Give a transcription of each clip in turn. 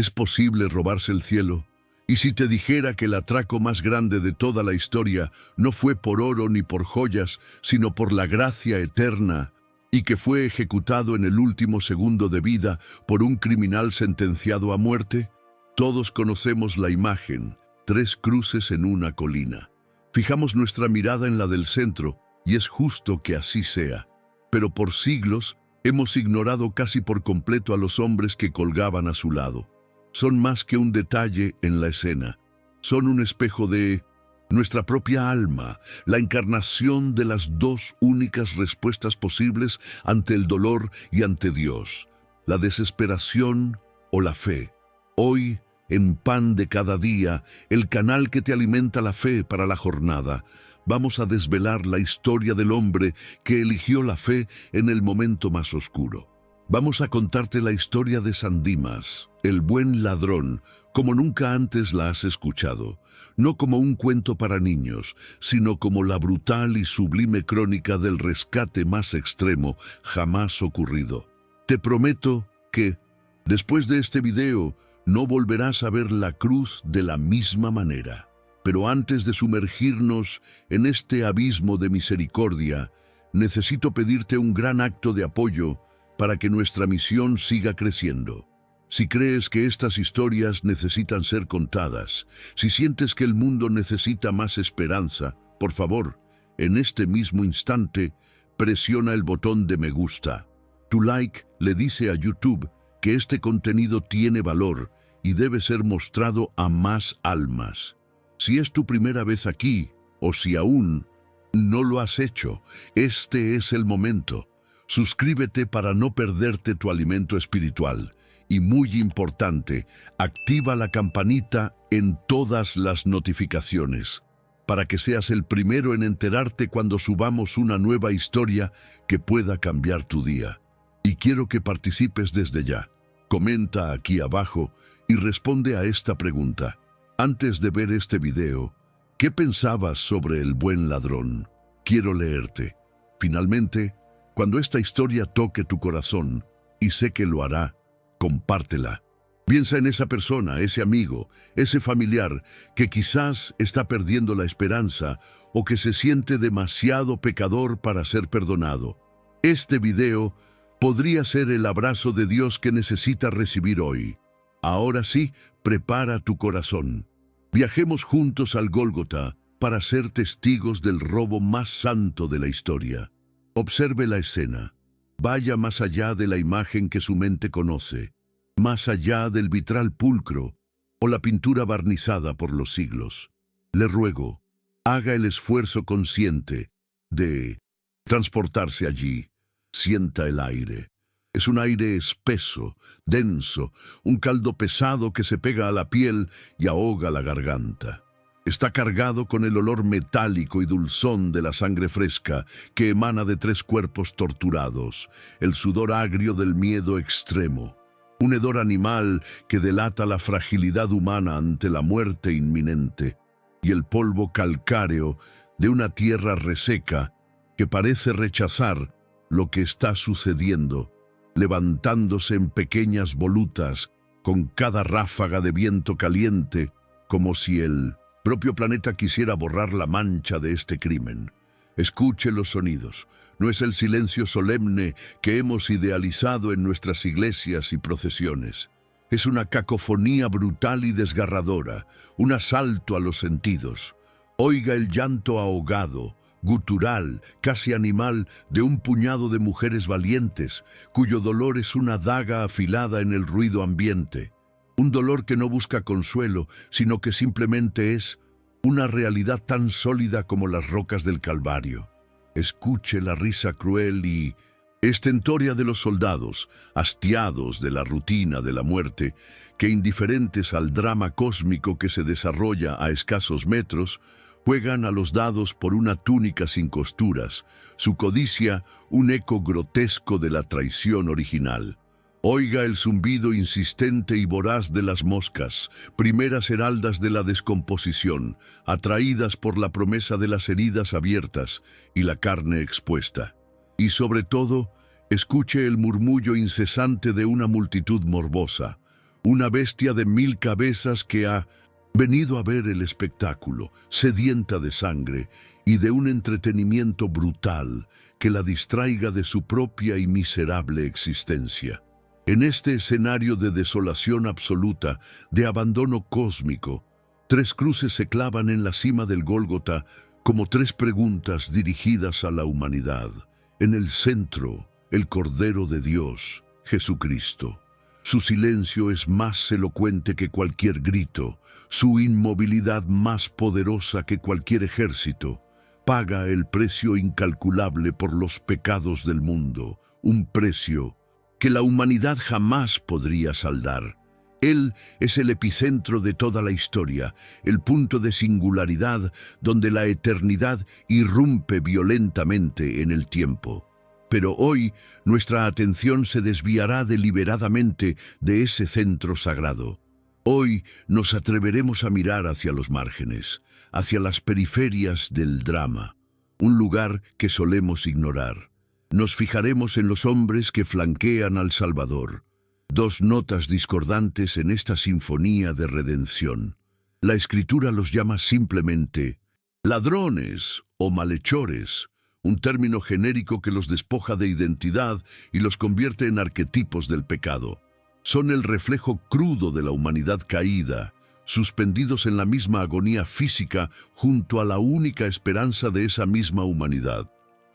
¿Es posible robarse el cielo? ¿Y si te dijera que el atraco más grande de toda la historia no fue por oro ni por joyas, sino por la gracia eterna, y que fue ejecutado en el último segundo de vida por un criminal sentenciado a muerte? Todos conocemos la imagen, 3 cruces en una colina. Fijamos nuestra mirada en la del centro, y es justo que así sea. Pero por siglos hemos ignorado casi por completo a los hombres que colgaban a su lado. Son más que un detalle en la escena. Son un espejo de nuestra propia alma, la encarnación de las 2 únicas respuestas posibles ante el dolor y ante Dios: la desesperación o la fe. Hoy, en Pan de Cada Día, el canal que te alimenta la fe para la jornada, vamos a desvelar la historia del hombre que eligió la fe en el momento más oscuro. Vamos a contarte la historia de San Dimas, el buen ladrón, como nunca antes la has escuchado, no como un cuento para niños, sino como la brutal y sublime crónica del rescate más extremo jamás ocurrido. Te prometo que, después de este video, no volverás a ver la cruz de la misma manera. Pero antes de sumergirnos en este abismo de misericordia, necesito pedirte un gran acto de apoyo para que nuestra misión siga creciendo. Si crees que estas historias necesitan ser contadas, si sientes que el mundo necesita más esperanza, por favor, en este mismo instante, presiona el botón de me gusta. Tu like le dice a YouTube que este contenido tiene valor y debe ser mostrado a más almas. Si es tu primera vez aquí, o si aún no lo has hecho, este es el momento. Suscríbete para no perderte tu alimento espiritual. Y muy importante, activa la campanita en todas las notificaciones, para que seas el primero en enterarte cuando subamos una nueva historia que pueda cambiar tu día. Y quiero que participes desde ya. Comenta aquí abajo y responde a esta pregunta. Antes de ver este video, ¿qué pensabas sobre el buen ladrón? Quiero leerte. Finalmente, cuando esta historia toque tu corazón, y sé que lo hará, compártela. Piensa en esa persona, ese amigo, ese familiar que quizás está perdiendo la esperanza o que se siente demasiado pecador para ser perdonado. Este video podría ser el abrazo de Dios que necesita recibir hoy. Ahora sí, prepara tu corazón. Viajemos juntos al Gólgota para ser testigos del robo más santo de la historia. Observe la escena. Vaya más allá de la imagen que su mente conoce, más allá del vitral pulcro o la pintura barnizada por los siglos. Le ruego, haga el esfuerzo consciente de transportarse allí. Sienta el aire. Es un aire espeso, denso, un caldo pesado que se pega a la piel y ahoga la garganta. Está cargado con el olor metálico y dulzón de la sangre fresca que emana de 3 cuerpos torturados, el sudor agrio del miedo extremo, un hedor animal que delata la fragilidad humana ante la muerte inminente, y el polvo calcáreo de una tierra reseca que parece rechazar lo que está sucediendo, levantándose en pequeñas volutas con cada ráfaga de viento caliente, como si el propio planeta quisiera borrar la mancha de este crimen. Escuche los sonidos. No es el silencio solemne que hemos idealizado en nuestras iglesias y procesiones. Es una cacofonía brutal y desgarradora, un asalto a los sentidos. Oiga el llanto ahogado, gutural, casi animal, de un puñado de mujeres valientes, cuyo dolor es una daga afilada en el ruido ambiente. Un dolor que no busca consuelo, sino que simplemente es una realidad tan sólida como las rocas del Calvario. Escuche la risa cruel y estentórea de los soldados, hastiados de la rutina de la muerte, que indiferentes al drama cósmico que se desarrolla a escasos metros, juegan a los dados por una túnica sin costuras, su codicia un eco grotesco de la traición original. Oiga el zumbido insistente y voraz de las moscas, primeras heraldas de la descomposición, atraídas por la promesa de las heridas abiertas y la carne expuesta. Y sobre todo, escuche el murmullo incesante de una multitud morbosa, una bestia de 1000 cabezas que ha venido a ver el espectáculo, sedienta de sangre y de un entretenimiento brutal que la distraiga de su propia y miserable existencia. En este escenario de desolación absoluta, de abandono cósmico, 3 cruces se clavan en la cima del Gólgota como 3 preguntas dirigidas a la humanidad. En el centro, el Cordero de Dios, Jesucristo. Su silencio es más elocuente que cualquier grito, su inmovilidad más poderosa que cualquier ejército. Paga el precio incalculable por los pecados del mundo, un precio que la humanidad jamás podría saldar. Él es el epicentro de toda la historia, el punto de singularidad donde la eternidad irrumpe violentamente en el tiempo. Pero hoy nuestra atención se desviará deliberadamente de ese centro sagrado. Hoy nos atreveremos a mirar hacia los márgenes, hacia las periferias del drama, un lugar que solemos ignorar. Nos fijaremos en los hombres que flanquean al Salvador, 2 notas discordantes en esta sinfonía de redención. La Escritura los llama simplemente ladrones o malhechores, un término genérico que los despoja de identidad y los convierte en arquetipos del pecado. Son el reflejo crudo de la humanidad caída, suspendidos en la misma agonía física junto a la única esperanza de esa misma humanidad.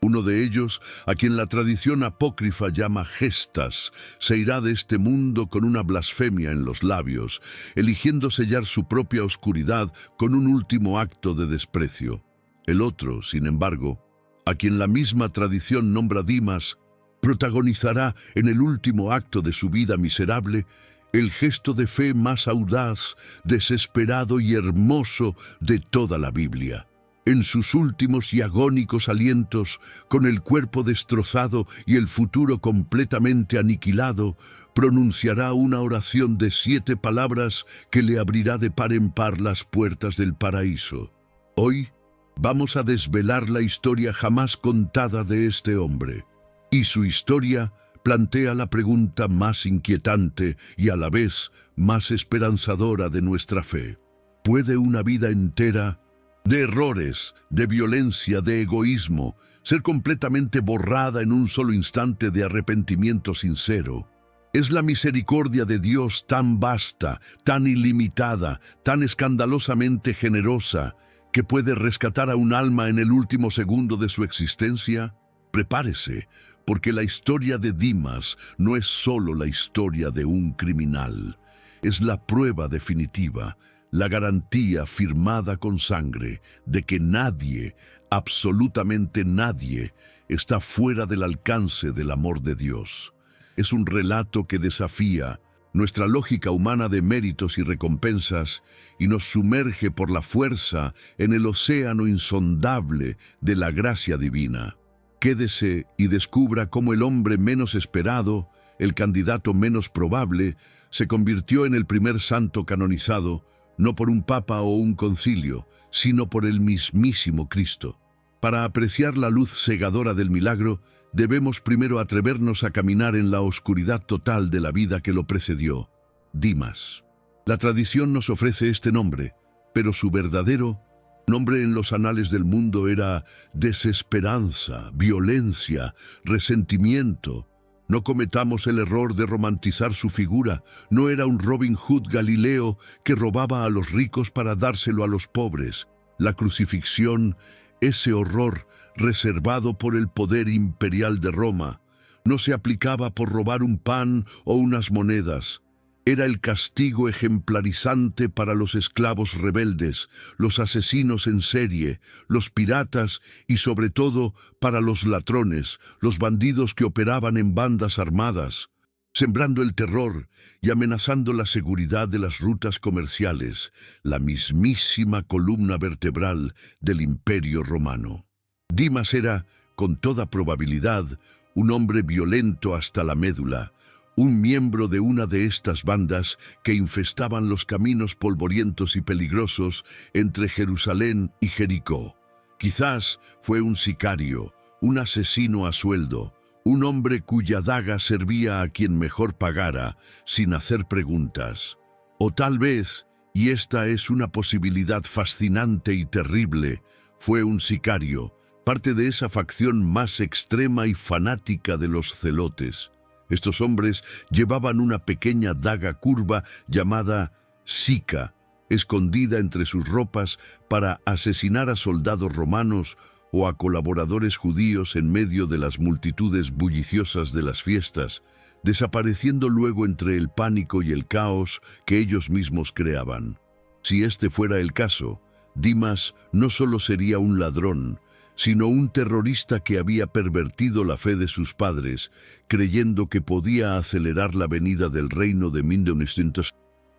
Uno de ellos, a quien la tradición apócrifa llama Gestas, se irá de este mundo con una blasfemia en los labios, eligiendo sellar su propia oscuridad con un último acto de desprecio. El otro, sin embargo, a quien la misma tradición nombra Dimas, protagonizará en el último acto de su vida miserable el gesto de fe más audaz, desesperado y hermoso de toda la Biblia. En sus últimos y agónicos alientos, con el cuerpo destrozado y el futuro completamente aniquilado, pronunciará una oración de 7 palabras que le abrirá de par en par las puertas del paraíso. Hoy vamos a desvelar la historia jamás contada de este hombre. Y su historia plantea la pregunta más inquietante y a la vez más esperanzadora de nuestra fe. ¿Puede una vida entera de errores, de violencia, de egoísmo, ser completamente borrada en un solo instante de arrepentimiento sincero? Es la misericordia de Dios tan vasta, tan ilimitada, tan escandalosamente generosa, que puede rescatar a un alma en el último segundo de su existencia. Prepárese, porque la historia de Dimas no es solo la historia de un criminal. Es la prueba definitiva, la garantía firmada con sangre de que nadie, absolutamente nadie, está fuera del alcance del amor de Dios. Es un relato que desafía nuestra lógica humana de méritos y recompensas y nos sumerge por la fuerza en el océano insondable de la gracia divina. Quédese y descubra cómo el hombre menos esperado, el candidato menos probable, se convirtió en el primer santo canonizado, no por un papa o un concilio, sino por el mismísimo Cristo. Para apreciar la luz cegadora del milagro, debemos primero atrevernos a caminar en la oscuridad total de la vida que lo precedió. Dimas. La tradición nos ofrece este nombre, pero su verdadero nombre en los anales del mundo era desesperanza, violencia, resentimiento. No cometamos el error de romantizar su figura. No era un Robin Hood galileo que robaba a los ricos para dárselo a los pobres. La crucifixión, ese horror reservado por el poder imperial de Roma, no se aplicaba por robar un pan o unas monedas. Era el castigo ejemplarizante para los esclavos rebeldes, los asesinos en serie, los piratas y sobre todo para los ladrones, los bandidos que operaban en bandas armadas, sembrando el terror y amenazando la seguridad de las rutas comerciales, la mismísima columna vertebral del Imperio Romano. Dimas era, con toda probabilidad, un hombre violento hasta la médula, un miembro de una de estas bandas que infestaban los caminos polvorientos y peligrosos entre Jerusalén y Jericó. Quizás fue un sicario, un asesino a sueldo, un hombre cuya daga servía a quien mejor pagara, sin hacer preguntas. O tal vez, y esta es una posibilidad fascinante y terrible, fue un sicario, parte de esa facción más extrema y fanática de los celotes. Estos hombres llevaban una pequeña daga curva llamada sica, escondida entre sus ropas para asesinar a soldados romanos o a colaboradores judíos en medio de las multitudes bulliciosas de las fiestas, desapareciendo luego entre el pánico y el caos que ellos mismos creaban. Si este fuera el caso, Dimas no solo sería un ladrón, sino un terrorista que había pervertido la fe de sus padres, creyendo que podía acelerar la venida del reino de 1900.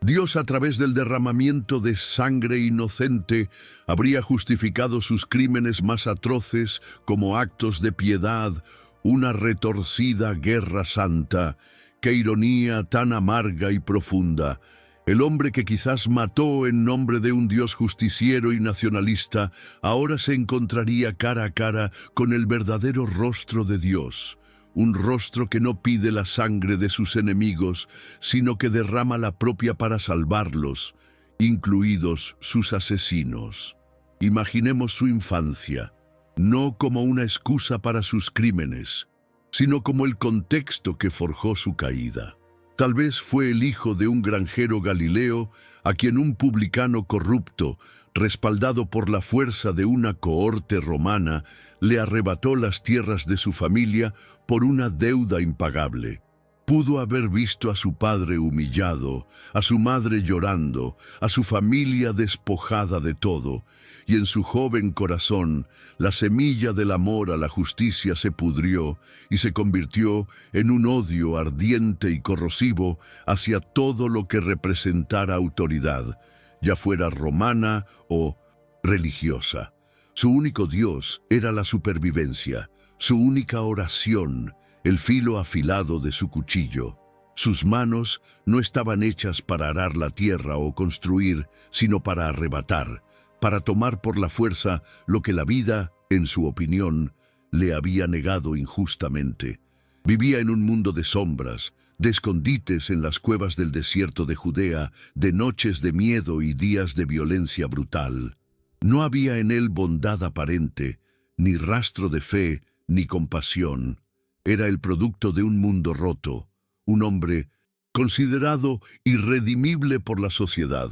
Dios, a través del derramamiento de sangre inocente, habría justificado sus crímenes más atroces como actos de piedad, una retorcida guerra santa. ¡Qué ironía tan amarga y profunda! El hombre que quizás mató en nombre de un Dios justiciero y nacionalista, ahora se encontraría cara a cara con el verdadero rostro de Dios. Un rostro que no pide la sangre de sus enemigos, sino que derrama la propia para salvarlos, incluidos sus asesinos. Imaginemos su infancia, no como una excusa para sus crímenes, sino como el contexto que forjó su caída. Tal vez fue el hijo de un granjero galileo a quien un publicano corrupto, respaldado por la fuerza de una cohorte romana, le arrebató las tierras de su familia por una deuda impagable. Pudo haber visto a su padre humillado, a su madre llorando, a su familia despojada de todo, y en su joven corazón la semilla del amor a la justicia se pudrió y se convirtió en un odio ardiente y corrosivo hacia todo lo que representara autoridad, ya fuera romana o religiosa. Su único Dios era la supervivencia, su única oración, el filo afilado de su cuchillo. Sus manos no estaban hechas para arar la tierra o construir, sino para arrebatar, para tomar por la fuerza lo que la vida, en su opinión, le había negado injustamente. Vivía en un mundo de sombras, de escondites en las cuevas del desierto de Judea, de noches de miedo y días de violencia brutal. No había en él bondad aparente, ni rastro de fe, ni compasión. Era el producto de un mundo roto, un hombre considerado irredimible por la sociedad.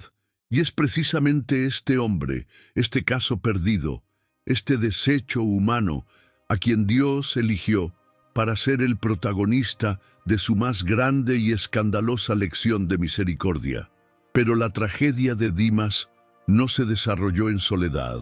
Y es precisamente este hombre, este caso perdido, este desecho humano, a quien Dios eligió para ser el protagonista de su más grande y escandalosa lección de misericordia. Pero la tragedia de Dimas no se desarrolló en soledad.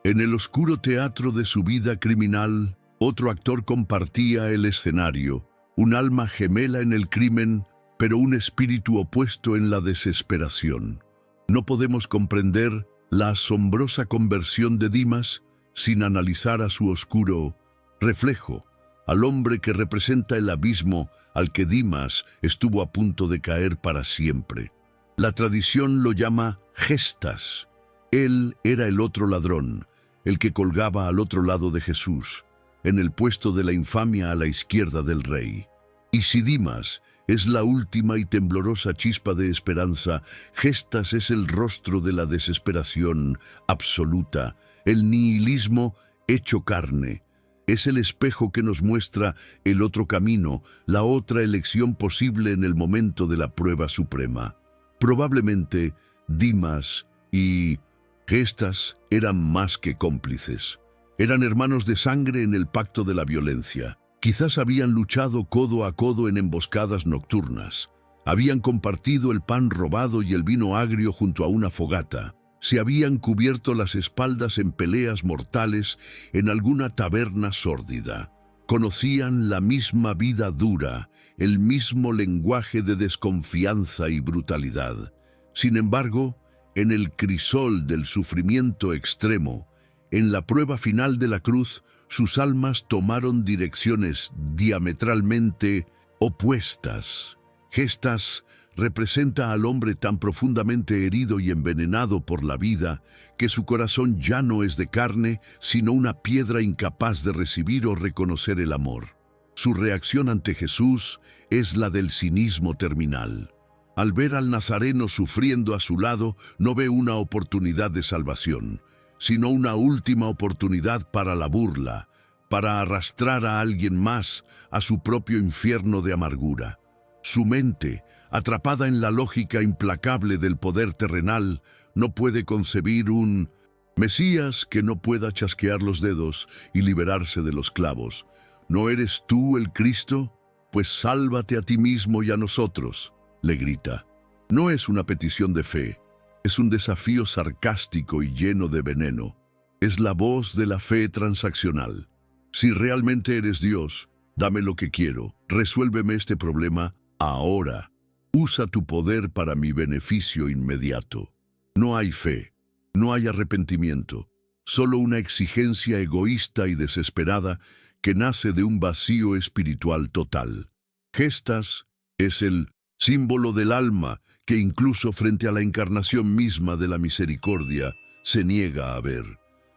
En el oscuro teatro de su vida criminal, otro actor compartía el escenario, un alma gemela en el crimen, pero un espíritu opuesto en la desesperación. No podemos comprender la asombrosa conversión de Dimas sin analizar a su oscuro reflejo, al hombre que representa el abismo al que Dimas estuvo a punto de caer para siempre. La tradición lo llama Gestas. Él era el otro ladrón, el que colgaba al otro lado de Jesús, en el puesto de la infamia a la izquierda del rey. Y si Dimas es la última y temblorosa chispa de esperanza, Gestas es el rostro de la desesperación absoluta, el nihilismo hecho carne. Es el espejo que nos muestra el otro camino, la otra elección posible en el momento de la prueba suprema. Probablemente Dimas y Gestas eran más que cómplices. Eran hermanos de sangre en el pacto de la violencia. Quizás habían luchado codo a codo en emboscadas nocturnas. Habían compartido el pan robado y el vino agrio junto a una fogata. Se habían cubierto las espaldas en peleas mortales en alguna taberna sórdida. Conocían la misma vida dura, el mismo lenguaje de desconfianza y brutalidad. Sin embargo, en el crisol del sufrimiento extremo, en la prueba final de la cruz, sus almas tomaron direcciones diametralmente opuestas. Gestas representa al hombre tan profundamente herido y envenenado por la vida que su corazón ya no es de carne, sino una piedra incapaz de recibir o reconocer el amor. Su reacción ante Jesús es la del cinismo terminal. Al ver al Nazareno sufriendo a su lado, no ve una oportunidad de salvación, sino una última oportunidad para la burla, para arrastrar a alguien más a su propio infierno de amargura. Su mente, atrapada en la lógica implacable del poder terrenal, no puede concebir un Mesías que no pueda chasquear los dedos y liberarse de los clavos. ¿No eres tú el Cristo? Pues sálvate a ti mismo y a nosotros, le grita. No es una petición de fe, es un desafío sarcástico y lleno de veneno. Es la voz de la fe transaccional. Si realmente eres Dios, dame lo que quiero, resuélveme este problema ahora. Usa tu poder para mi beneficio inmediato. No hay fe, no hay arrepentimiento, solo una exigencia egoísta y desesperada que nace de un vacío espiritual total. Gestas es el símbolo del alma que incluso frente a la encarnación misma de la misericordia se niega a ver.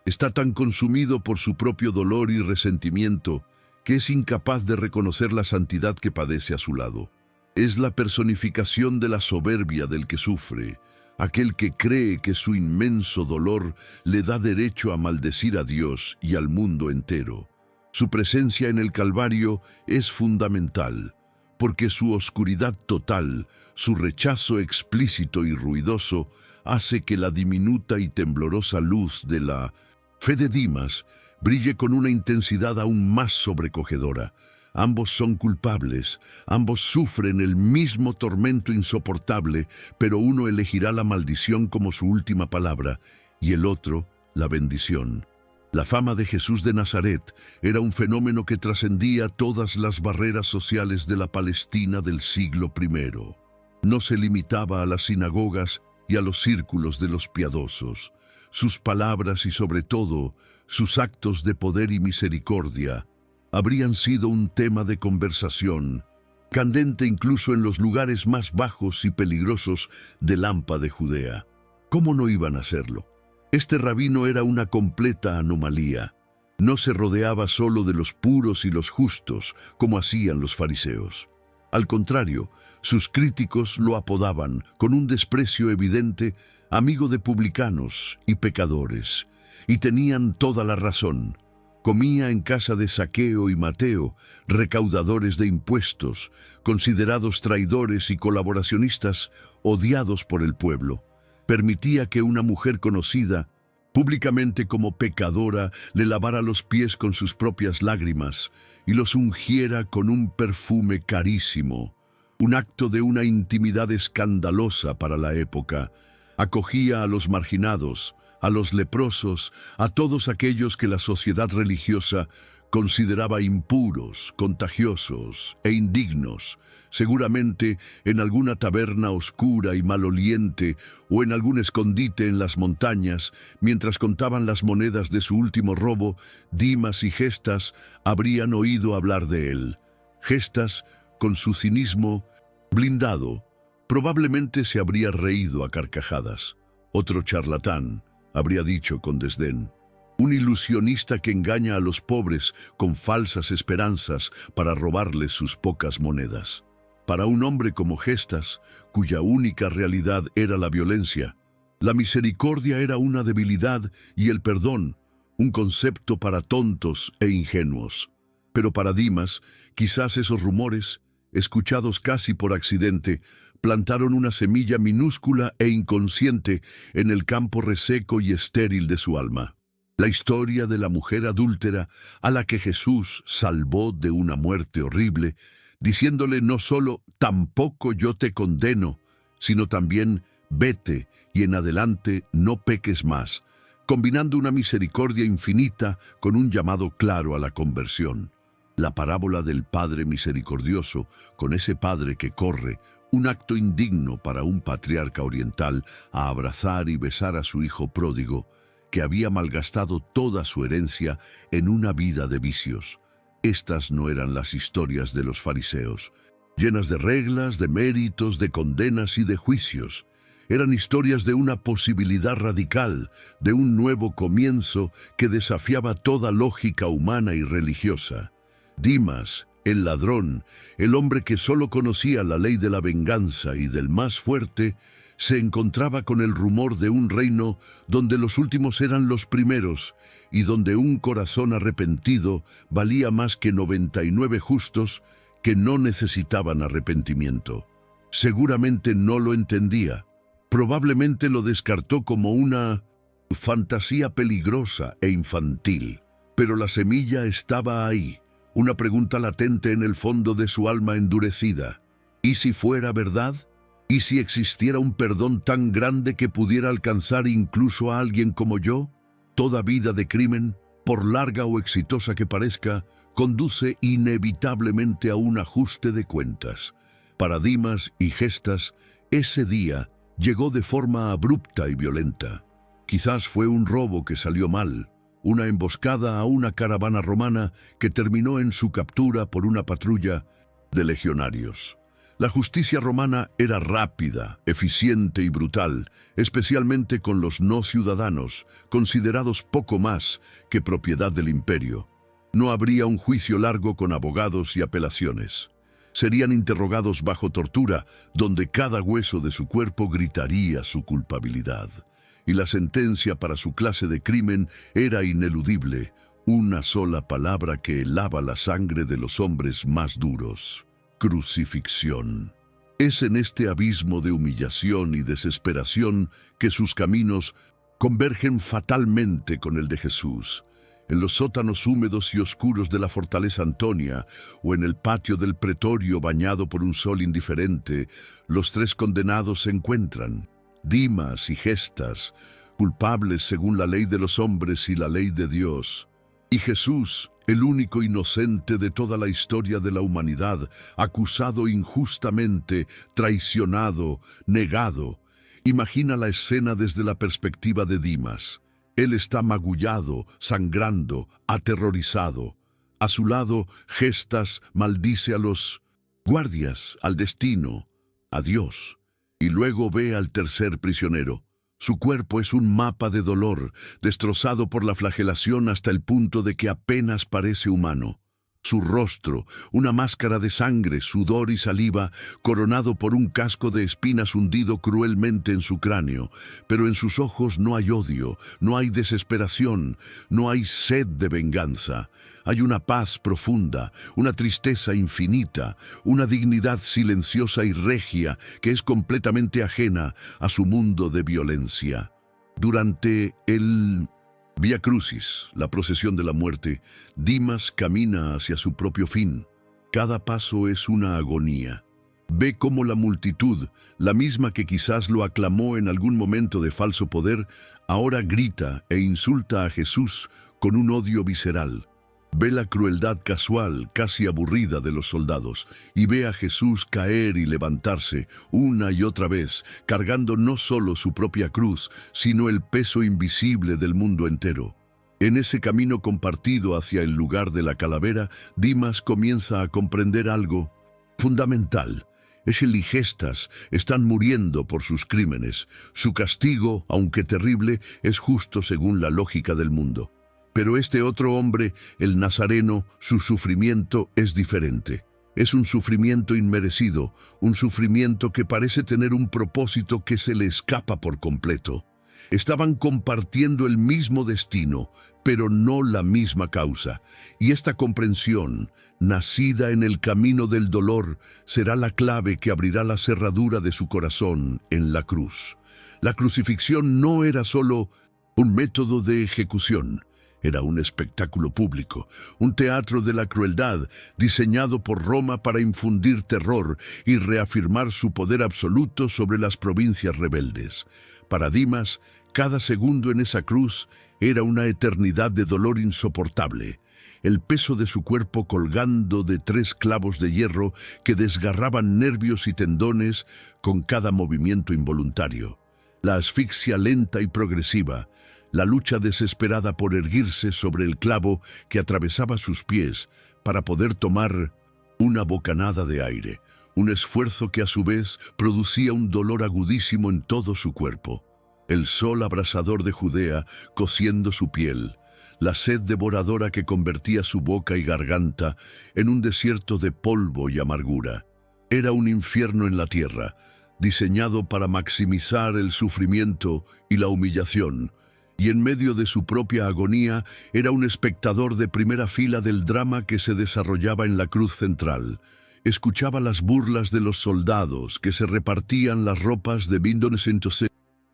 Está tan consumido por su propio dolor y resentimiento que es incapaz de reconocer la santidad que padece a su lado. Es la personificación de la soberbia del que sufre, aquel que cree que su inmenso dolor le da derecho a maldecir a Dios y al mundo entero. Su presencia en el Calvario es fundamental, porque su oscuridad total, su rechazo explícito y ruidoso, hace que la diminuta y temblorosa luz de la fe de Dimas brille con una intensidad aún más sobrecogedora. Ambos son culpables, ambos sufren el mismo tormento insoportable, pero uno elegirá la maldición como su última palabra y el otro la bendición. La fama de Jesús de Nazaret era un fenómeno que trascendía todas las barreras sociales de la Palestina del siglo I. No se limitaba a las sinagogas y a los círculos de los piadosos. Sus palabras y sobre todo sus actos de poder y misericordia habrían sido un tema de conversación, candente incluso en los lugares más bajos y peligrosos del Hampa de Judea. ¿Cómo no iban a hacerlo? Este rabino era una completa anomalía. No se rodeaba solo de los puros y los justos, como hacían los fariseos. Al contrario, sus críticos lo apodaban, con un desprecio evidente, amigo de publicanos y pecadores. Y tenían toda la razón. Comía en casa de Zaqueo y Mateo, recaudadores de impuestos, considerados traidores y colaboracionistas, odiados por el pueblo. Permitía que una mujer conocida, públicamente como pecadora, le lavara los pies con sus propias lágrimas y los ungiera con un perfume carísimo, un acto de una intimidad escandalosa para la época. Acogía a los marginados, a los leprosos, a todos aquellos que la sociedad religiosa consideraba impuros, contagiosos e indignos, seguramente en alguna taberna oscura y maloliente o en algún escondite en las montañas, mientras contaban las monedas de su último robo, Dimas y Gestas habrían oído hablar de él. Gestas, con su cinismo blindado, probablemente se habría reído a carcajadas. Otro charlatán habría dicho con desdén: un ilusionista que engaña a los pobres con falsas esperanzas para robarles sus pocas monedas. Para un hombre como Gestas, cuya única realidad era la violencia, la misericordia era una debilidad y el perdón un concepto para tontos e ingenuos. Pero para Dimas, quizás esos rumores, escuchados casi por accidente, plantaron una semilla minúscula e inconsciente en el campo reseco y estéril de su alma. La historia de la mujer adúltera a la que Jesús salvó de una muerte horrible, diciéndole no solo «tampoco yo te condeno», sino también «vete y en adelante no peques más», combinando una misericordia infinita con un llamado claro a la conversión. La parábola del Padre misericordioso, con ese padre que corre, un acto indigno para un patriarca oriental, a abrazar y besar a su hijo pródigo, que había malgastado toda su herencia en una vida de vicios. Estas no eran las historias de los fariseos, llenas de reglas, de méritos, de condenas y de juicios. Eran historias de una posibilidad radical, de un nuevo comienzo que desafiaba toda lógica humana y religiosa. Dimas, El ladrón, el hombre que solo conocía la ley de la venganza y del más fuerte, se encontraba con el rumor de un reino donde los últimos eran los primeros y donde un corazón arrepentido valía más que 99 justos que no necesitaban arrepentimiento. Seguramente no lo entendía. Probablemente lo descartó como una fantasía peligrosa e infantil. Pero la semilla estaba ahí, una pregunta latente en el fondo de su alma endurecida. ¿Y si fuera verdad? ¿Y si existiera un perdón tan grande que pudiera alcanzar incluso a alguien como yo? Toda vida de crimen, por larga o exitosa que parezca, conduce inevitablemente a un ajuste de cuentas. Para Dimas y Gestas, ese día llegó de forma abrupta y violenta. Quizás fue un robo que salió mal, una emboscada a una caravana romana que terminó en su captura por una patrulla de legionarios. La justicia romana era rápida, eficiente y brutal, especialmente con los no ciudadanos, considerados poco más que propiedad del imperio. No habría un juicio largo con abogados y apelaciones. Serían interrogados bajo tortura, donde cada hueso de su cuerpo gritaría su culpabilidad. Y la sentencia para su clase de crimen era ineludible, una sola palabra que helaba la sangre de los hombres más duros: crucifixión. Es en este abismo de humillación y desesperación que sus caminos convergen fatalmente con el de Jesús. En los sótanos húmedos y oscuros de la fortaleza Antonia o en el patio del pretorio bañado por un sol indiferente, los tres condenados se encuentran: Dimas y Gestas, culpables según la ley de los hombres y la ley de Dios, y Jesús, el único inocente de toda la historia de la humanidad, acusado injustamente, traicionado, negado. Imagina la escena desde la perspectiva de Dimas. Él está magullado, sangrando, aterrorizado. A su lado, Gestas maldice a los guardias, al destino, a Dios. Y luego ve al tercer prisionero. Su cuerpo es un mapa de dolor, destrozado por la flagelación hasta el punto de que apenas parece humano. Su rostro, una máscara de sangre, sudor y saliva, coronado por un casco de espinas hundido cruelmente en su cráneo. Pero en sus ojos no hay odio, no hay desesperación, no hay sed de venganza. Hay una paz profunda, una tristeza infinita, una dignidad silenciosa y regia que es completamente ajena a su mundo de violencia. Durante el Vía Crucis, la procesión de la muerte, Dimas camina hacia su propio fin. Cada paso es una agonía. Ve cómo la multitud, la misma que quizás lo aclamó en algún momento de falso poder, ahora grita e insulta a Jesús con un odio visceral. Ve la crueldad casual, casi aburrida de los soldados, y ve a Jesús caer y levantarse una y otra vez, cargando no solo su propia cruz, sino el peso invisible del mundo entero. En ese camino compartido hacia el lugar de la calavera, Dimas comienza a comprender algo fundamental. Él y Gestas están muriendo por sus crímenes. Su castigo, aunque terrible, es justo según la lógica del mundo. Pero este otro hombre, el Nazareno, su sufrimiento es diferente. Es un sufrimiento inmerecido, un sufrimiento que parece tener un propósito que se le escapa por completo. Estaban compartiendo el mismo destino, pero no la misma causa. Y esta comprensión, nacida en el camino del dolor, será la clave que abrirá la cerradura de su corazón en la cruz. La crucifixión no era solo un método de ejecución. Era un espectáculo público, un teatro de la crueldad diseñado por Roma para infundir terror y reafirmar su poder absoluto sobre las provincias rebeldes. Para Dimas, cada segundo en esa cruz era una eternidad de dolor insoportable. El peso de su cuerpo colgando de 3 clavos de hierro que desgarraban nervios y tendones con cada movimiento involuntario. La asfixia lenta y progresiva, la lucha desesperada por erguirse sobre el clavo que atravesaba sus pies para poder tomar una bocanada de aire, un esfuerzo que a su vez producía un dolor agudísimo en todo su cuerpo. El sol abrasador de Judea cociendo su piel, la sed devoradora que convertía su boca y garganta en un desierto de polvo y amargura. Era un infierno en la tierra, diseñado para maximizar el sufrimiento y la humillación, y en medio de su propia agonía era un espectador de primera fila del drama que se desarrollaba en la cruz central. Escuchaba las burlas de los soldados que se repartían las ropas de 1900.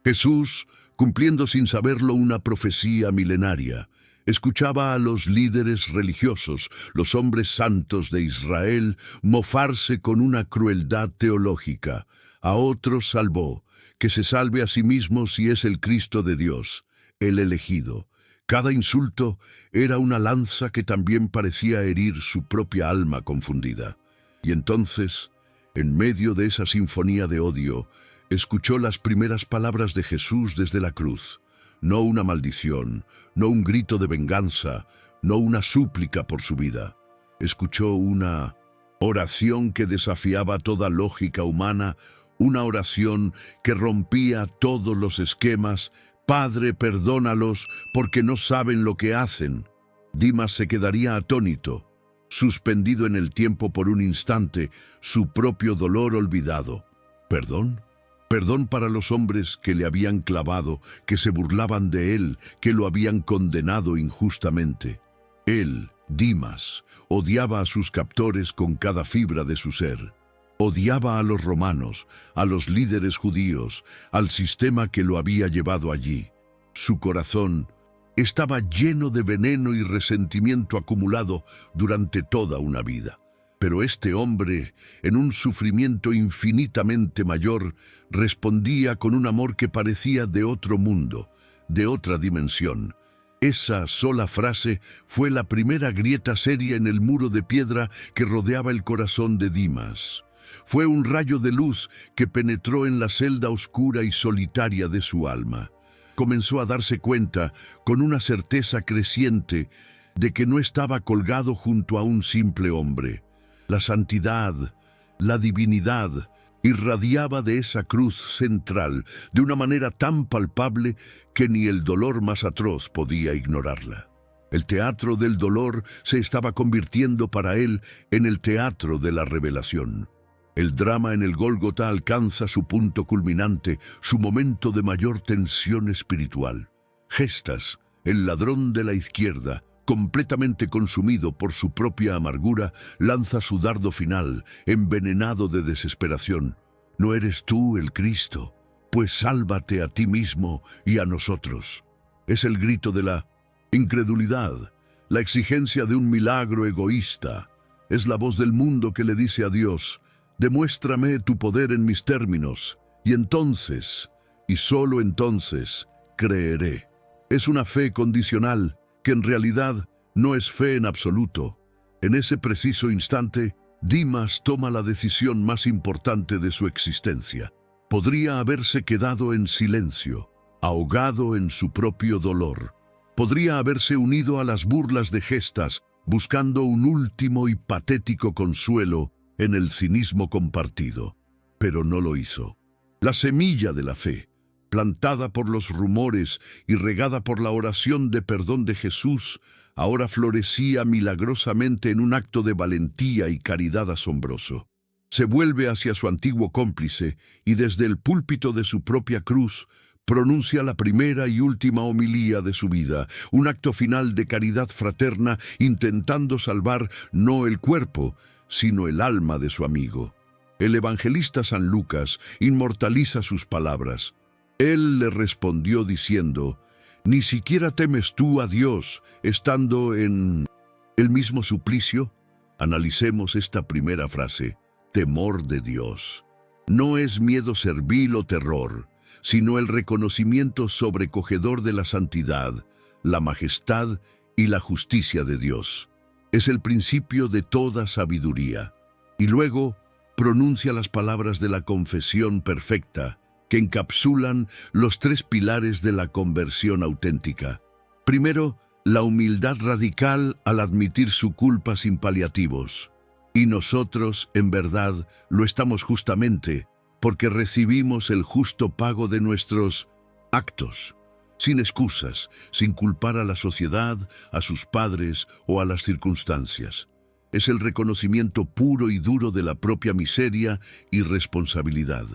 Jesús, cumpliendo sin saberlo una profecía milenaria, escuchaba a los líderes religiosos, los hombres santos de Israel, mofarse con una crueldad teológica. A otros salvó, que se salve a sí mismo si es el Cristo de Dios, el elegido. Cada insulto era una lanza que también parecía herir su propia alma confundida. Y entonces, en medio de esa sinfonía de odio, escuchó las primeras palabras de Jesús desde la cruz. No una maldición, no un grito de venganza, no una súplica por su vida. Escuchó una oración que desafiaba toda lógica humana, una oración que rompía todos los esquemas. Padre, perdónalos porque no saben lo que hacen. Dimas se quedaría atónito, suspendido en el tiempo por un instante, su propio dolor olvidado. ¿Perdón? Perdón para los hombres que le habían clavado, que se burlaban de él, que lo habían condenado injustamente. Él, Dimas, odiaba a sus captores con cada fibra de su ser. Odiaba a los romanos, a los líderes judíos, al sistema que lo había llevado allí. Su corazón estaba lleno de veneno y resentimiento acumulado durante toda una vida. Pero este hombre, en un sufrimiento infinitamente mayor, respondía con un amor que parecía de otro mundo, de otra dimensión. Esa sola frase fue la primera grieta seria en el muro de piedra que rodeaba el corazón de Dimas. Fue un rayo de luz que penetró en la celda oscura y solitaria de su alma. Comenzó a darse cuenta, con una certeza creciente, de que no estaba colgado junto a un simple hombre. La santidad, la divinidad, irradiaba de esa cruz central de una manera tan palpable que ni el dolor más atroz podía ignorarla. El teatro del dolor se estaba convirtiendo para él en el teatro de la revelación. El drama en el Gólgota alcanza su punto culminante, su momento de mayor tensión espiritual. Gestas, el ladrón de la izquierda, completamente consumido por su propia amargura, lanza su dardo final, envenenado de desesperación. ¿No eres tú el Cristo? Pues sálvate a ti mismo y a nosotros. Es el grito de la incredulidad, la exigencia de un milagro egoísta. Es la voz del mundo que le dice a Dios: demuéstrame tu poder en mis términos, y entonces, y solo entonces, creeré. Es una fe condicional, que en realidad no es fe en absoluto. En ese preciso instante, Dimas toma la decisión más importante de su existencia. Podría haberse quedado en silencio, ahogado en su propio dolor. Podría haberse unido a las burlas de Gestas, buscando un último y patético consuelo en el cinismo compartido. Pero no lo hizo. La semilla de la fe, plantada por los rumores y regada por la oración de perdón de Jesús, ahora florecía milagrosamente en un acto de valentía y caridad asombroso. Se vuelve hacia su antiguo cómplice y desde el púlpito de su propia cruz pronuncia la primera y última homilía de su vida, un acto final de caridad fraterna intentando salvar no el cuerpo, sino el alma de su amigo. El evangelista San Lucas inmortaliza sus palabras. Él le respondió diciendo: ¿ni siquiera temes tú a Dios, estando en el mismo suplicio? Analicemos esta primera frase: temor de Dios. No es miedo servil o terror, sino el reconocimiento sobrecogedor de la santidad, la majestad y la justicia de Dios. Es el principio de toda sabiduría. Y luego pronuncia las palabras de la confesión perfecta, que encapsulan los tres pilares de la conversión auténtica. Primero, la humildad radical al admitir su culpa sin paliativos. Y nosotros, en verdad, lo estamos justamente, porque recibimos el justo pago de nuestros actos. sin excusas, sin culpar a la sociedad, a sus padres o a las circunstancias. Es el reconocimiento puro y duro de la propia miseria y responsabilidad.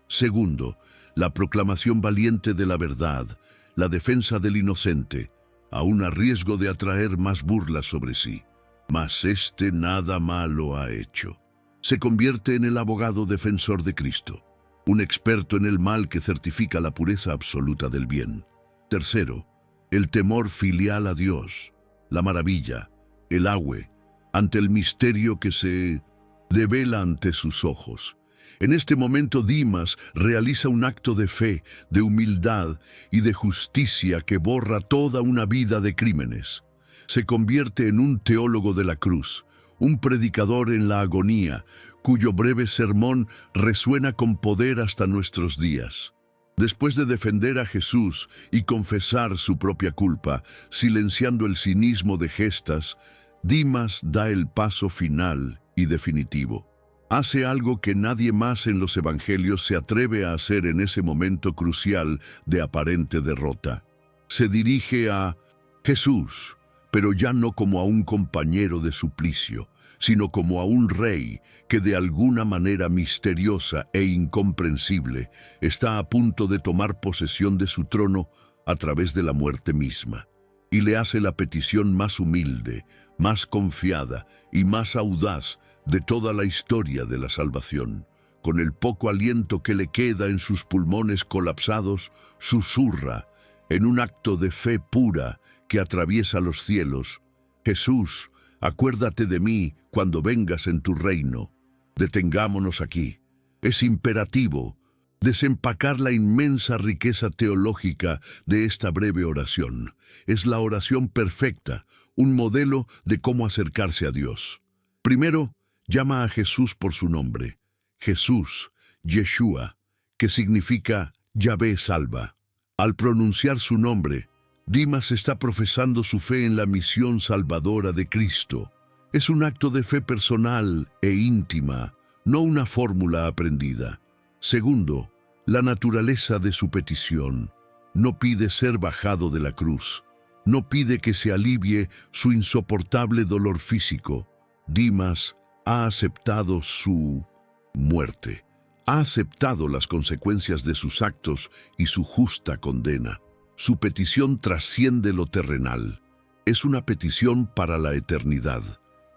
Segundo, la proclamación valiente de la verdad, la defensa del inocente, aun a riesgo de atraer más burlas sobre sí. Mas éste nada malo ha hecho. Se convierte en el abogado defensor de Cristo, un experto en el mal que certifica la pureza absoluta del bien. Tercero, el temor filial a Dios, la maravilla, el agüe, ante el misterio que se devela ante sus ojos. En este momento Dimas realiza un acto de fe, de humildad y de justicia que borra toda una vida de crímenes. Se convierte en un teólogo de la cruz, un predicador en la agonía, cuyo breve sermón resuena con poder hasta nuestros días. Después de defender a Jesús y confesar su propia culpa, silenciando el cinismo de Gestas, Dimas da el paso final y definitivo. Hace algo que nadie más en los evangelios se atreve a hacer en ese momento crucial de aparente derrota. Se dirige a Jesús, pero ya no como a un compañero de suplicio, sino como a un rey que de alguna manera misteriosa e incomprensible está a punto de tomar posesión de su trono a través de la muerte misma. Y le hace la petición más humilde, más confiada y más audaz de toda la historia de la salvación. Con el poco aliento que le queda en sus pulmones colapsados, susurra, en un acto de fe pura que atraviesa los cielos: Jesús, acuérdate de mí cuando vengas en tu reino. Detengámonos aquí. Es imperativo desempacar la inmensa riqueza teológica de esta breve oración. Es la oración perfecta, un modelo de cómo acercarse a Dios. Primero, llama a Jesús por su nombre. Jesús, Yeshua, que significa Yahvé salva. Al pronunciar su nombre, Dimas está profesando su fe en la misión salvadora de Cristo. Es un acto de fe personal e íntima, no una fórmula aprendida. Segundo, la naturaleza de su petición. No pide ser bajado de la cruz. No pide que se alivie su insoportable dolor físico. Dimas ha aceptado su muerte. Ha aceptado las consecuencias de sus actos y su justa condena. Su petición trasciende lo terrenal. Es una petición para la eternidad.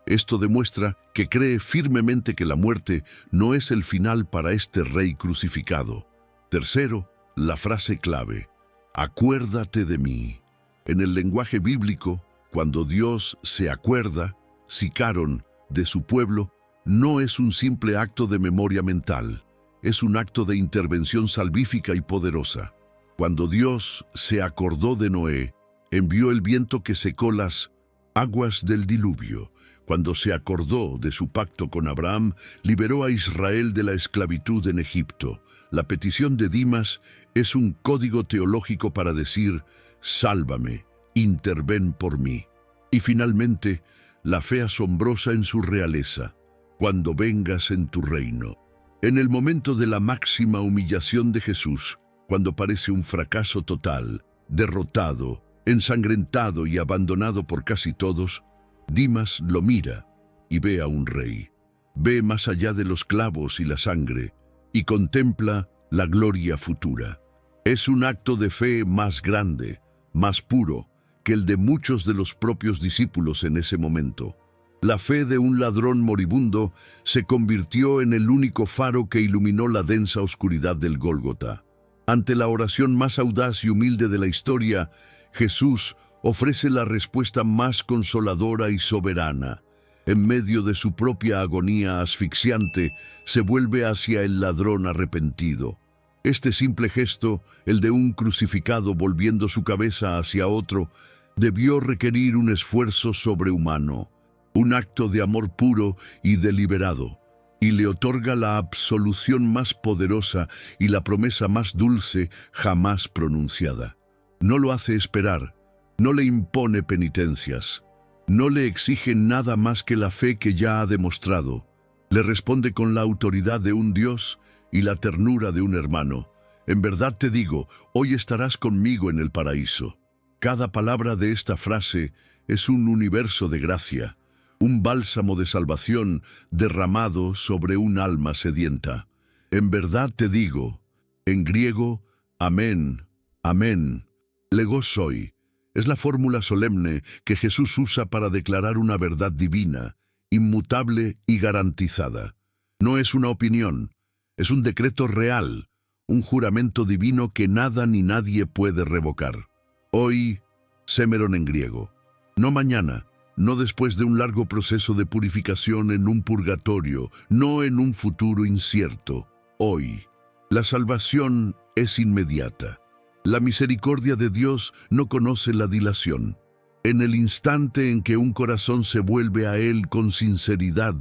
Esto demuestra que cree firmemente que la muerte no es el final para este rey crucificado. Tercero, la frase clave: acuérdate de mí. En el lenguaje bíblico, cuando Dios se acuerda, sicaron, de su pueblo, no es un simple acto de memoria mental. Es un acto de intervención salvífica y poderosa. Cuando Dios se acordó de Noé, envió el viento que secó las aguas del diluvio. Cuando se acordó de su pacto con Abraham, liberó a Israel de la esclavitud en Egipto. La petición de Dimas es un código teológico para decir: sálvame, interven por mí. Y finalmente, la fe asombrosa en su realeza: cuando vengas en tu reino. En el momento de la máxima humillación de Jesús, cuando parece un fracaso total, derrotado, ensangrentado y abandonado por casi todos, Dimas lo mira y ve a un rey. Ve más allá de los clavos y la sangre y contempla la gloria futura. Es un acto de fe más grande, más puro, que el de muchos de los propios discípulos en ese momento. La fe de un ladrón moribundo se convirtió en el único faro que iluminó la densa oscuridad del Gólgota. Ante la oración más audaz y humilde de la historia, Jesús ofrece la respuesta más consoladora y soberana. En medio de su propia agonía asfixiante, se vuelve hacia el ladrón arrepentido. Este simple gesto, el de un crucificado volviendo su cabeza hacia otro, debió requerir un esfuerzo sobrehumano, un acto de amor puro y deliberado, y le otorga la absolución más poderosa y la promesa más dulce jamás pronunciada. No lo hace esperar, no le impone penitencias, no le exige nada más que la fe que ya ha demostrado. Le responde con la autoridad de un Dios y la ternura de un hermano. En verdad te digo, hoy estarás conmigo en el paraíso. Cada palabra de esta frase es un universo de gracia, un bálsamo de salvación derramado sobre un alma sedienta. En verdad te digo, en griego, amén, amén, legos soi, es la fórmula solemne que Jesús usa para declarar una verdad divina, inmutable y garantizada. No es una opinión, es un decreto real, un juramento divino que nada ni nadie puede revocar. Hoy, semeron en griego, no mañana, no después de un largo proceso de purificación en un purgatorio, no en un futuro incierto, hoy. La salvación es inmediata. La misericordia de Dios no conoce la dilación. En el instante en que un corazón se vuelve a Él con sinceridad,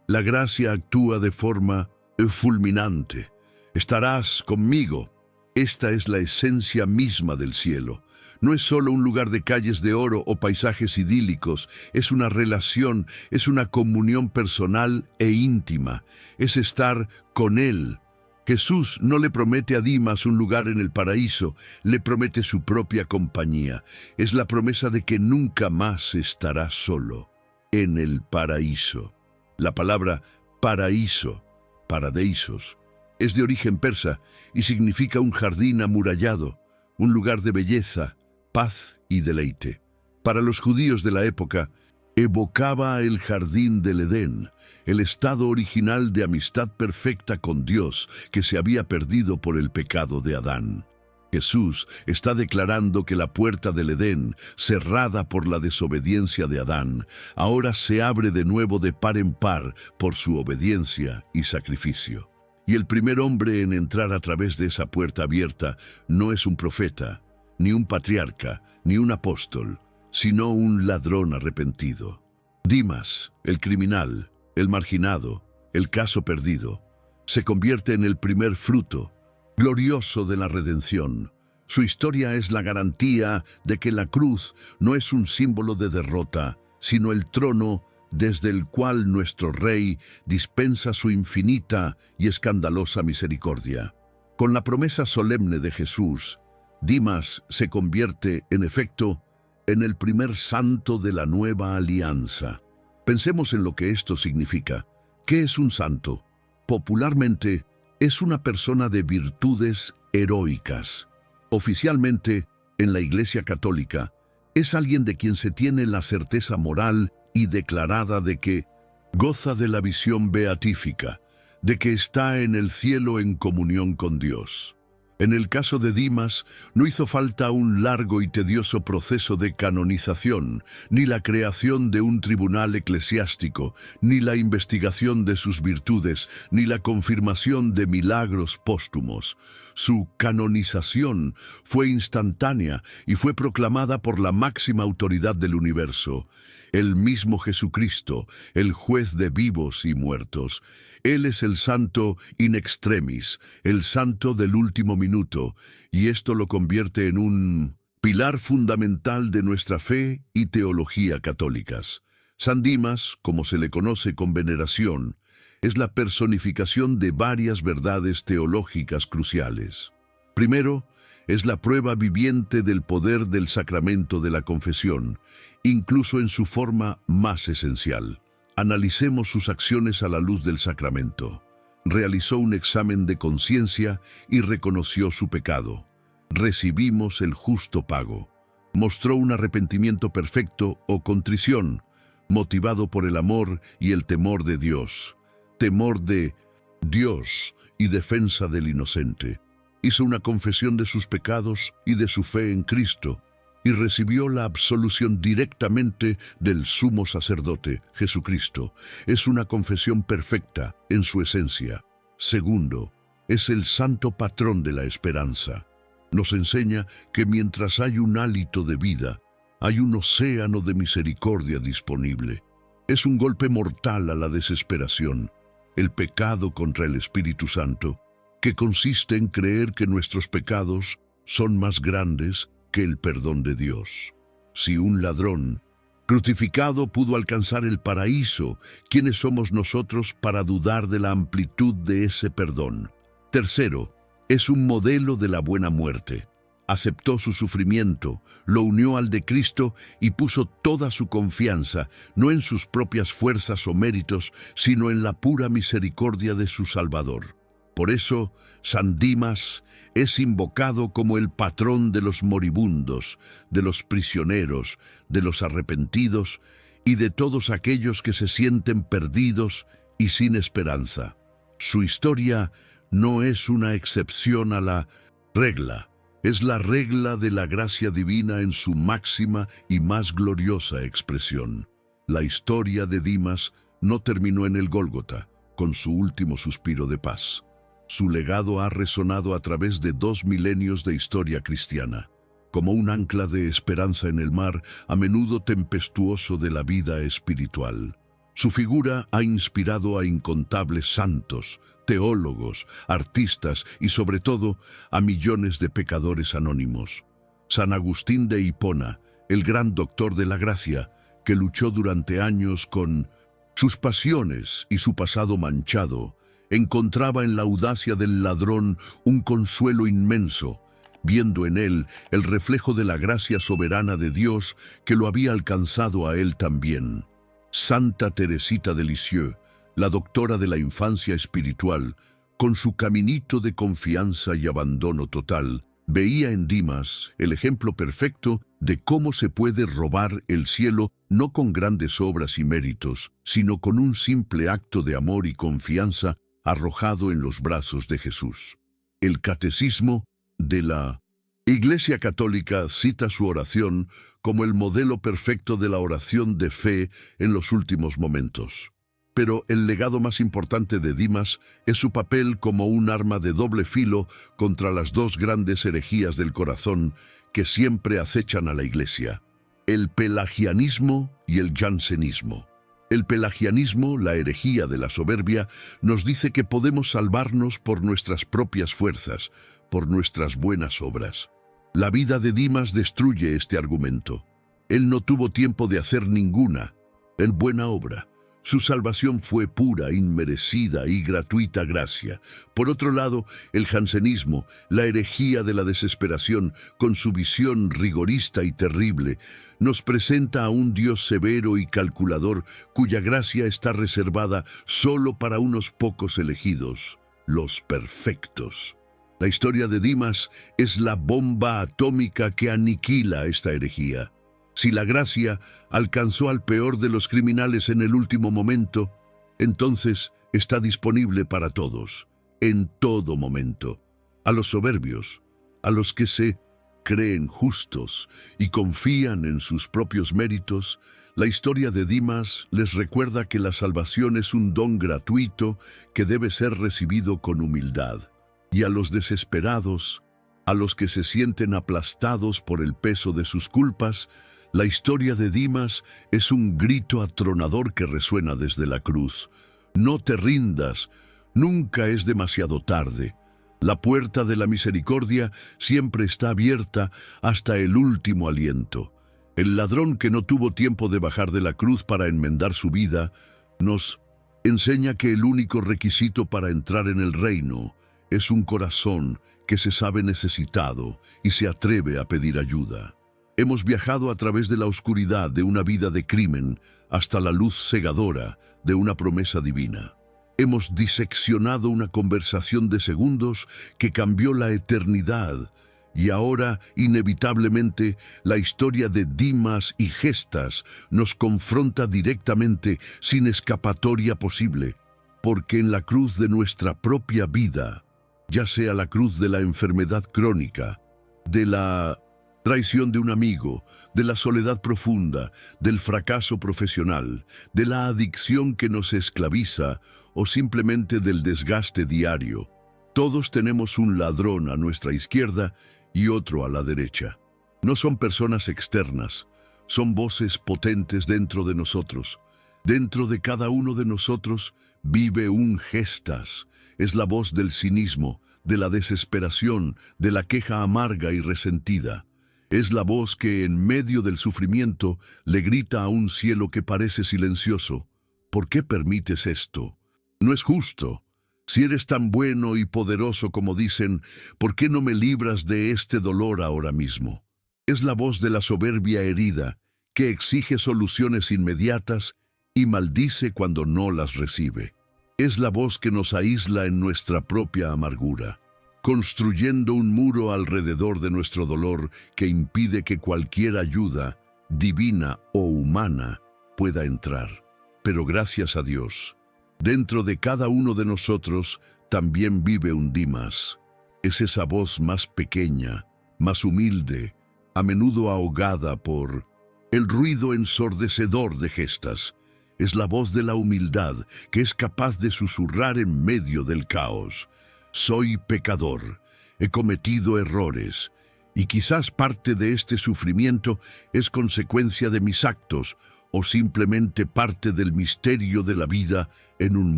la gracia actúa de forma fulminante. Estarás conmigo. Esta es la esencia misma del cielo. No es solo un lugar de calles de oro o paisajes idílicos, es una relación, es una comunión personal e íntima, es estar con Él. Jesús no le promete a Dimas un lugar en el paraíso, le promete su propia compañía. Es la promesa de que nunca más estará solo en el paraíso. La palabra paraíso, paradeisos, es de origen persa y significa un jardín amurallado, un lugar de belleza, paz y deleite. Para los judíos de la época, evocaba el jardín del Edén, el estado original de amistad perfecta con Dios que se había perdido por el pecado de Adán. Jesús está declarando que la puerta del Edén, cerrada por la desobediencia de Adán, ahora se abre de nuevo de par en par por su obediencia y sacrificio. Y el primer hombre en entrar a través de esa puerta abierta no es un profeta, ni un patriarca, ni un apóstol, sino un ladrón arrepentido. Dimas, el criminal, el marginado, el caso perdido, se convierte en el primer fruto glorioso de la redención. Su historia es la garantía de que la cruz no es un símbolo de derrota, sino el trono desde el cual nuestro Rey dispensa su infinita y escandalosa misericordia. Con la promesa solemne de Jesús, Dimas se convierte, en efecto, en el primer santo de la nueva alianza. Pensemos en lo que esto significa. ¿Qué es un santo? Popularmente, es una persona de virtudes heroicas. Oficialmente, en la Iglesia Católica, es alguien de quien se tiene la certeza moral y declarada de que goza de la visión beatífica, de que está en el cielo en comunión con Dios. En el caso de Dimas, no hizo falta un largo y tedioso proceso de canonización, ni la creación de un tribunal eclesiástico, ni la investigación de sus virtudes, ni la confirmación de milagros póstumos. Su canonización fue instantánea y fue proclamada por la máxima autoridad del universo, el mismo Jesucristo, el juez de vivos y muertos. Él es el santo in extremis, el santo del último minuto, y esto lo convierte en un pilar fundamental de nuestra fe y teología católicas. San Dimas, como se le conoce con veneración, es la personificación de varias verdades teológicas cruciales. Primero, es la prueba viviente del poder del sacramento de la confesión, incluso en su forma más esencial. Analicemos sus acciones a la luz del sacramento. Realizó un examen de conciencia y reconoció su pecado. Recibimos el justo pago. Mostró un arrepentimiento perfecto o contrición, motivado por el amor y el temor de Dios. Temor de Dios y defensa del inocente. Hizo una confesión de sus pecados y de su fe en Cristo, y recibió la absolución directamente del sumo sacerdote, Jesucristo. Es una confesión perfecta en su esencia. Segundo, es el santo patrón de la esperanza. Nos enseña que mientras hay un hálito de vida, hay un océano de misericordia disponible. Es un golpe mortal a la desesperación, el pecado contra el Espíritu Santo, que consiste en creer que nuestros pecados son más grandes que el perdón de Dios. Si un ladrón crucificado pudo alcanzar el paraíso, ¿quiénes somos nosotros para dudar de la amplitud de ese perdón? Tercero, Es un modelo de la buena muerte. Aceptó su sufrimiento, lo unió al de Cristo y puso toda su confianza, no en sus propias fuerzas o méritos, sino en la pura misericordia de su Salvador. Por eso, San Dimas es invocado como el patrón de los moribundos, de los prisioneros, de los arrepentidos y de todos aquellos que se sienten perdidos y sin esperanza. Su historia no es una excepción a la regla. Es la regla de la gracia divina en su máxima y más gloriosa expresión. La historia de Dimas no terminó en el Gólgota, con su último suspiro de paz. Su legado ha resonado a través de 2 milenios de historia cristiana, como un ancla de esperanza en el mar, a menudo tempestuoso de la vida espiritual. Su figura ha inspirado a incontables santos, teólogos, artistas y sobre todo a millones de pecadores anónimos. San Agustín de Hipona, el gran doctor de la gracia, que luchó durante años con sus pasiones y su pasado manchado, encontraba en la audacia del ladrón un consuelo inmenso, viendo en él el reflejo de la gracia soberana de Dios que lo había alcanzado a él también. Santa Teresita de Lisieux, la doctora de la infancia espiritual, con su caminito de confianza y abandono total, veía en Dimas el ejemplo perfecto de cómo se puede robar el cielo no con grandes obras y méritos, sino con un simple acto de amor y confianza arrojado en los brazos de Jesús. El Catecismo de la Iglesia Católica cita su oración como el modelo perfecto de la oración de fe en los últimos momentos. Pero el legado más importante de Dimas es su papel como un arma de doble filo contra las 2 grandes herejías del corazón que siempre acechan a la Iglesia: el pelagianismo y el jansenismo. El pelagianismo, la herejía de la soberbia, nos dice que podemos salvarnos por nuestras propias fuerzas, por nuestras buenas obras. La vida de Dimas destruye este argumento. Él no tuvo tiempo de hacer ninguna en buena obra. Su salvación fue pura, inmerecida y gratuita gracia. Por otro lado, el jansenismo, la herejía de la desesperación, con su visión rigorista y terrible, nos presenta a un Dios severo y calculador cuya gracia está reservada solo para unos pocos elegidos, los perfectos. La historia de Dimas es la bomba atómica que aniquila esta herejía. Si la gracia alcanzó al peor de los criminales en el último momento, entonces está disponible para todos, en todo momento. A los soberbios, a los que se creen justos y confían en sus propios méritos, la historia de Dimas les recuerda que la salvación es un don gratuito que debe ser recibido con humildad. Y a los desesperados, a los que se sienten aplastados por el peso de sus culpas, la historia de Dimas es un grito atronador que resuena desde la cruz. No te rindas, nunca es demasiado tarde. La puerta de la misericordia siempre está abierta hasta el último aliento. El ladrón que no tuvo tiempo de bajar de la cruz para enmendar su vida, nos enseña que el único requisito para entrar en el reino es un corazón que se sabe necesitado y se atreve a pedir ayuda. Hemos viajado a través de la oscuridad de una vida de crimen hasta la luz cegadora de una promesa divina. Hemos diseccionado una conversación de segundos que cambió la eternidad y ahora, inevitablemente, la historia de Dimas y Gestas nos confronta directamente sin escapatoria posible, porque en la cruz de nuestra propia vida, ya sea la cruz de la enfermedad crónica, de la traición de un amigo, de la soledad profunda, del fracaso profesional, de la adicción que nos esclaviza o simplemente del desgaste diario, todos tenemos un ladrón a nuestra izquierda y otro a la derecha. No son personas externas, son voces potentes dentro de nosotros. Dentro de cada uno de nosotros vive un Gestas. Es la voz del cinismo, de la desesperación, de la queja amarga y resentida. Es la voz que en medio del sufrimiento le grita a un cielo que parece silencioso: ¿por qué permites esto? No es justo. Si eres tan bueno y poderoso como dicen, ¿por qué no me libras de este dolor ahora mismo? Es la voz de la soberbia herida, que exige soluciones inmediatas y maldice cuando no las recibe. Es la voz que nos aísla en nuestra propia amargura, construyendo un muro alrededor de nuestro dolor que impide que cualquier ayuda, divina o humana, pueda entrar. Pero gracias a Dios, dentro de cada uno de nosotros también vive un Dimas. Es esa voz más pequeña, más humilde, a menudo ahogada por el ruido ensordecedor de gestas. Es la voz de la humildad que es capaz de susurrar en medio del caos. Soy pecador, he cometido errores, y quizás parte de este sufrimiento es consecuencia de mis actos o simplemente parte del misterio de la vida en un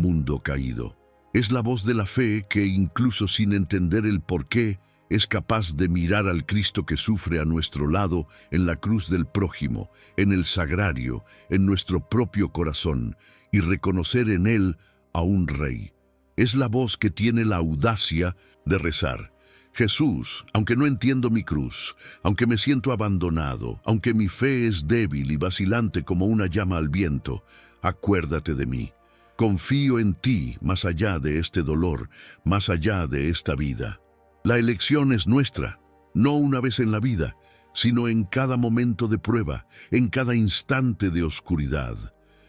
mundo caído. Es la voz de la fe que, incluso sin entender el porqué, es capaz de mirar al Cristo que sufre a nuestro lado en la cruz del prójimo, en el sagrario, en nuestro propio corazón, y reconocer en él a un Rey. Es la voz que tiene la audacia de rezar: Jesús, aunque no entiendo mi cruz, aunque me siento abandonado, aunque mi fe es débil y vacilante como una llama al viento, acuérdate de mí. Confío en ti más allá de este dolor, más allá de esta vida. La elección es nuestra, no una vez en la vida, sino en cada momento de prueba, en cada instante de oscuridad.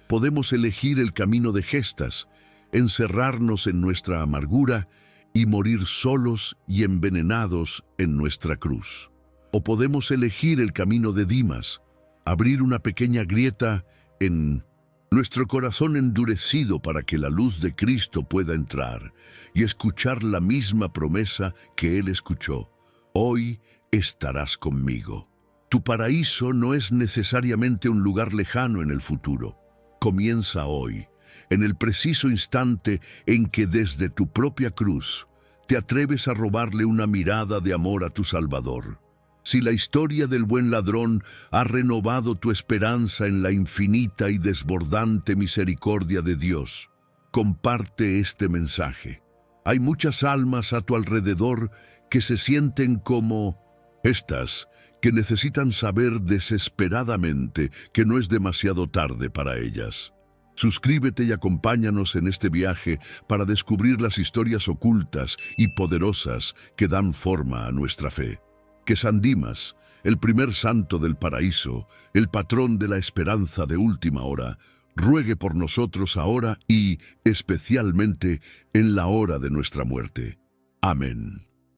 Podemos elegir el camino de gestas, encerrarnos en nuestra amargura y morir solos y envenenados en nuestra cruz. O podemos elegir el camino de Dimas, abrir una pequeña grieta en nuestro corazón endurecido para que la luz de Cristo pueda entrar y escuchar la misma promesa que Él escuchó: hoy estarás conmigo. Tu paraíso no es necesariamente un lugar lejano en el futuro. Comienza hoy, en el preciso instante en que desde tu propia cruz te atreves a robarle una mirada de amor a tu Salvador. Si la historia del buen ladrón ha renovado tu esperanza en la infinita y desbordante misericordia de Dios, comparte este mensaje. Hay muchas almas a tu alrededor que se sienten como estas, que necesitan saber desesperadamente que no es demasiado tarde para ellas. Suscríbete y acompáñanos en este viaje para descubrir las historias ocultas y poderosas que dan forma a nuestra fe. Que San Dimas, el primer santo del paraíso, el patrón de la esperanza de última hora, ruegue por nosotros ahora y, especialmente, en la hora de nuestra muerte. Amén.